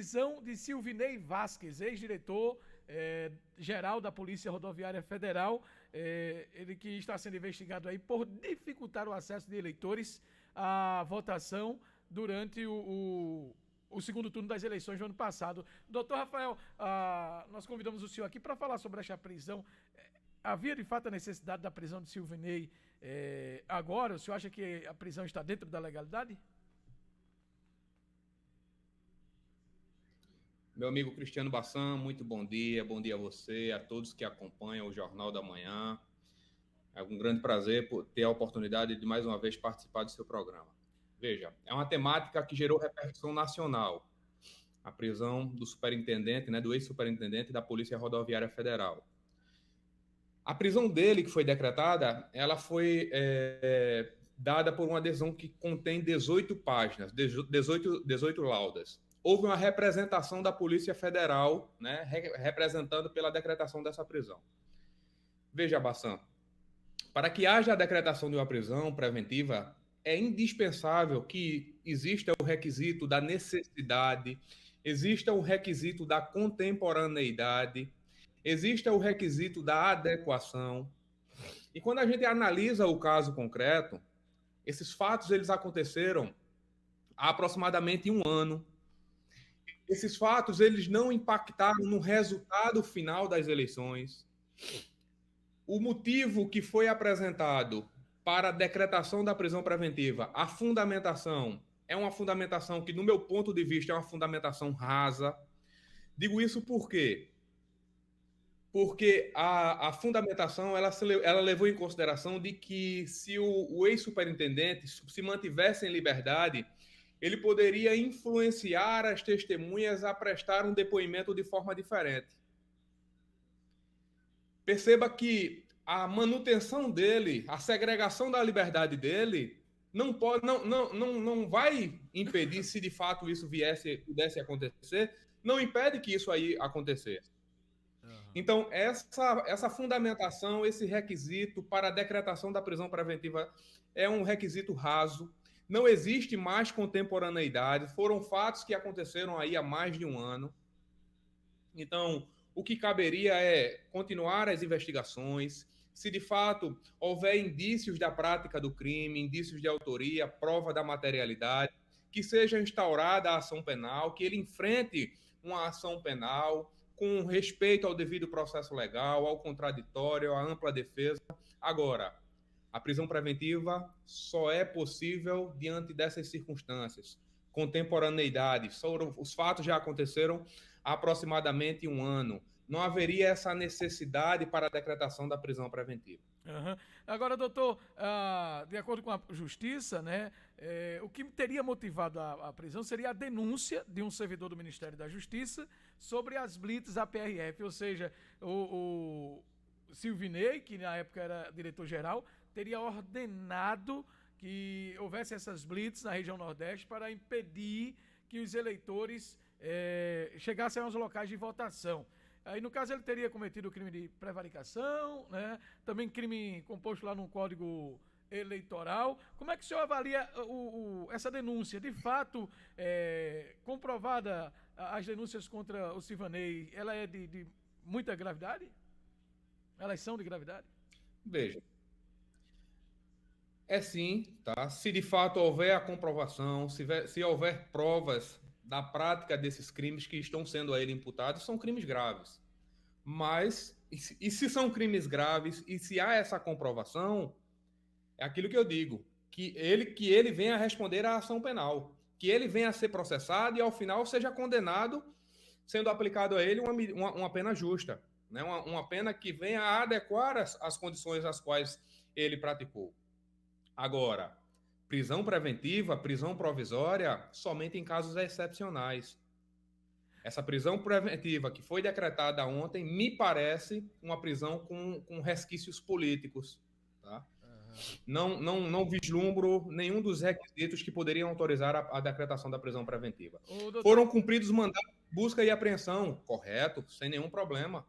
prisão de Silvinei Vasquez, ex-diretor geral da Polícia Rodoviária Federal, ele que está sendo investigado aí por dificultar o acesso de eleitores à votação durante o segundo turno das eleições do ano passado. Doutor Rafael, nós convidamos o senhor aqui para falar sobre esta prisão. Havia de fato a necessidade da prisão de Silvinei agora? O senhor acha que a prisão está dentro da legalidade? Meu amigo Cristiano Bassan, muito bom dia a você, a todos que acompanham o Jornal da Manhã. É um grande prazer ter a oportunidade de mais uma vez participar do seu programa. Veja, é uma temática que gerou repercussão nacional, a prisão do superintendente, do ex-superintendente da Polícia Rodoviária Federal. A prisão dele, que foi decretada, ela foi dada por uma adesão que contém 18 páginas, 18 laudas. Houve uma representação da Polícia Federal, representando pela decretação dessa prisão. Veja, Bassan, para que haja a decretação de uma prisão preventiva, é indispensável que exista o requisito da necessidade, exista o requisito da contemporaneidade, exista o requisito da adequação. E quando a gente analisa o caso concreto, esses fatos eles aconteceram há aproximadamente um ano. Esses fatos eles não impactaram no resultado final das eleições. O motivo que foi apresentado para a decretação da prisão preventiva, a fundamentação, é uma fundamentação que, no meu ponto de vista, é uma fundamentação rasa. Digo isso por quê? Porque a fundamentação ela levou em consideração de que se o ex-superintendente se mantivesse em liberdade, ele poderia influenciar as testemunhas a prestar um depoimento de forma diferente. Perceba que a manutenção dele, a segregação da liberdade dele, não vai impedir, se de fato isso pudesse acontecer, não impede que isso aí acontecesse. Então, essa fundamentação, esse requisito para a decretação da prisão preventiva é um requisito raso. Não existe mais contemporaneidade. Foram fatos que aconteceram aí há mais de um ano. Então, o que caberia é continuar as investigações. Se de fato houver indícios da prática do crime, indícios de autoria, prova da materialidade, que seja instaurada a ação penal, que ele enfrente uma ação penal com respeito ao devido processo legal, ao contraditório, à ampla defesa. Agora, a prisão preventiva só é possível diante dessas circunstâncias. Contemporaneidade, os fatos já aconteceram há aproximadamente um ano. Não haveria essa necessidade para a decretação da prisão preventiva. Uhum. Agora, doutor, de acordo com a justiça, o que teria motivado a prisão seria a denúncia de um servidor do Ministério da Justiça sobre as blitz da PRF, ou seja, o Silvinei, que na época era diretor-geral, teria ordenado que houvesse essas blitz na região Nordeste para impedir que os eleitores chegassem aos locais de votação. Aí, no caso, ele teria cometido o crime de prevaricação, também crime composto lá no Código Eleitoral. Como é que o senhor avalia essa denúncia? De fato, comprovada as denúncias contra o Silvinei, ela é de muita gravidade? Elas são de gravidade? Veja, é sim, tá? Se de fato houver a comprovação, se houver provas da prática desses crimes que estão sendo a ele imputados, são crimes graves. Mas, e se são crimes graves, e se há essa comprovação, é aquilo que eu digo, que ele venha a responder à ação penal, que ele venha a ser processado e, ao final, seja condenado, sendo aplicado a ele uma pena justa, uma pena que venha a adequar as condições às quais ele praticou. Agora, prisão preventiva, prisão provisória, somente em casos excepcionais. Essa prisão preventiva que foi decretada ontem me parece uma prisão com resquícios políticos. Tá? Não vislumbro nenhum dos requisitos que poderiam autorizar a decretação da prisão preventiva. Foram cumpridos mandados de busca e apreensão, correto, sem nenhum problema.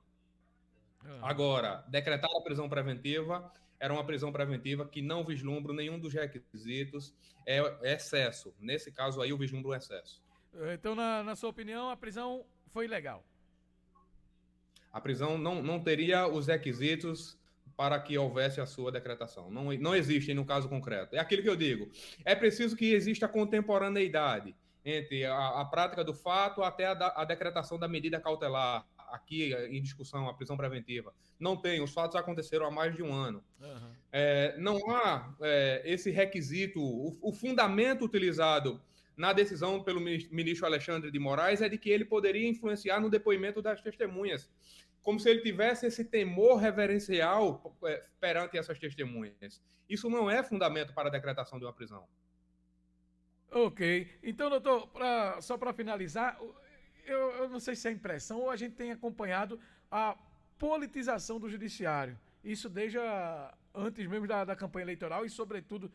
Agora, decretar a prisão preventiva era uma prisão preventiva que não vislumbro nenhum dos requisitos, é excesso. Nesse caso aí, eu vislumbro o excesso. Então, na sua opinião, a prisão foi ilegal? A prisão não teria os requisitos para que houvesse a sua decretação. Não existem no caso concreto. É aquilo que eu digo. É preciso que exista contemporaneidade entre a prática do fato até a decretação da medida cautelar. Aqui em discussão, a prisão preventiva. Não tem, os fatos aconteceram há mais de um ano. Uhum. Não há esse requisito, o fundamento utilizado na decisão pelo ministro Alexandre de Moraes é de que ele poderia influenciar no depoimento das testemunhas, como se ele tivesse esse temor reverencial perante essas testemunhas. Isso não é fundamento para a decretação de uma prisão. Ok. Então, doutor, só para finalizar, eu não sei se é impressão ou a gente tem acompanhado a politização do judiciário. Isso desde antes mesmo da campanha eleitoral e, sobretudo,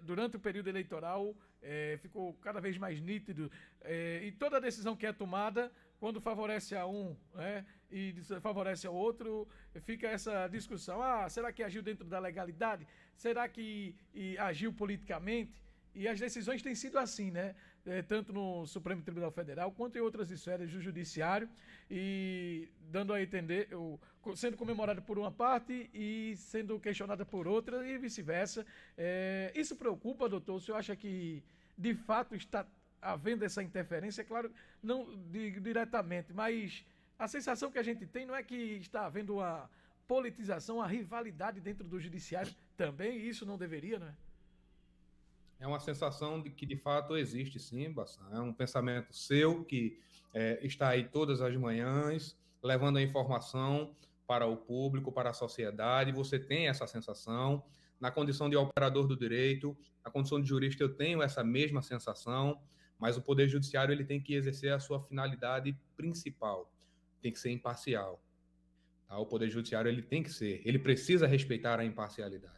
durante o período eleitoral, ficou cada vez mais nítido. E toda decisão que é tomada, quando favorece a um, né, e desfavorece ao outro, fica essa discussão. Será que agiu dentro da legalidade? Será que agiu politicamente? E as decisões têm sido assim, né? Tanto no Supremo Tribunal Federal quanto em outras esferas do Judiciário, e dando a entender, sendo comemorada por uma parte e sendo questionada por outra, e vice-versa. Isso preocupa, doutor? O senhor acha que, de fato, está havendo essa interferência? Claro, não diretamente, mas a sensação que a gente tem não é que está havendo uma politização, uma rivalidade dentro do Judiciário também, e isso não deveria, né? É uma sensação de que, de fato, existe sim, Bassan. É um pensamento seu que está aí todas as manhãs, levando a informação para o público, para a sociedade. Você tem essa sensação. Na condição de operador do direito, na condição de jurista, eu tenho essa mesma sensação, mas o Poder Judiciário ele tem que exercer a sua finalidade principal, tem que ser imparcial. Tá? O Poder Judiciário ele precisa respeitar a imparcialidade.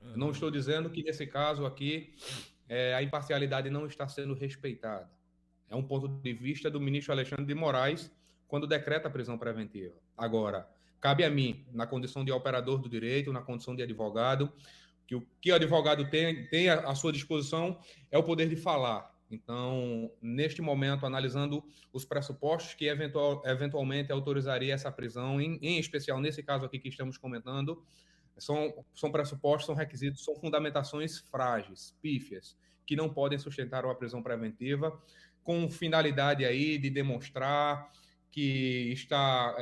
Eu não estou dizendo que, nesse caso aqui, a imparcialidade não está sendo respeitada. É um ponto de vista do ministro Alexandre de Moraes quando decreta a prisão preventiva. Agora, cabe a mim, na condição de operador do direito, na condição de advogado, que o que o advogado tem à sua disposição é o poder de falar. Então, neste momento, analisando os pressupostos que eventualmente autorizaria essa prisão, em especial nesse caso aqui que estamos comentando, são pressupostos, são requisitos, são fundamentações frágeis, pífias, que não podem sustentar uma prisão preventiva, com finalidade aí de demonstrar que está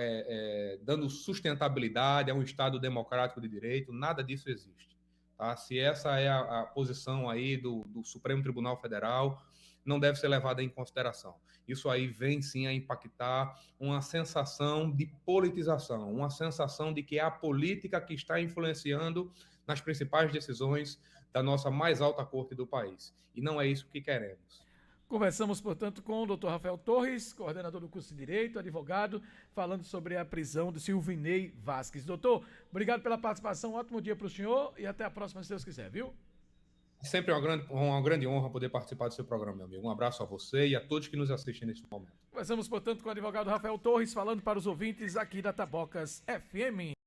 dando sustentabilidade a um Estado democrático de direito. Nada disso existe. Tá? Se essa é a posição aí do Supremo Tribunal Federal, não deve ser levada em consideração. Isso aí vem sim a impactar uma sensação de politização, uma sensação de que é a política que está influenciando nas principais decisões da nossa mais alta corte do país. E não é isso que queremos. Conversamos, portanto, com o Dr. Rafael Torres, coordenador do curso de Direito, advogado, falando sobre a prisão de Silvinei Vasquez. Doutor, obrigado pela participação, ótimo dia para o senhor e até a próxima, se Deus quiser, viu? Sempre uma grande honra poder participar do seu programa, meu amigo. Um abraço a você e a todos que nos assistem neste momento. Conversamos, portanto, com o advogado Rafael Torres, falando para os ouvintes aqui da Tabocas FM.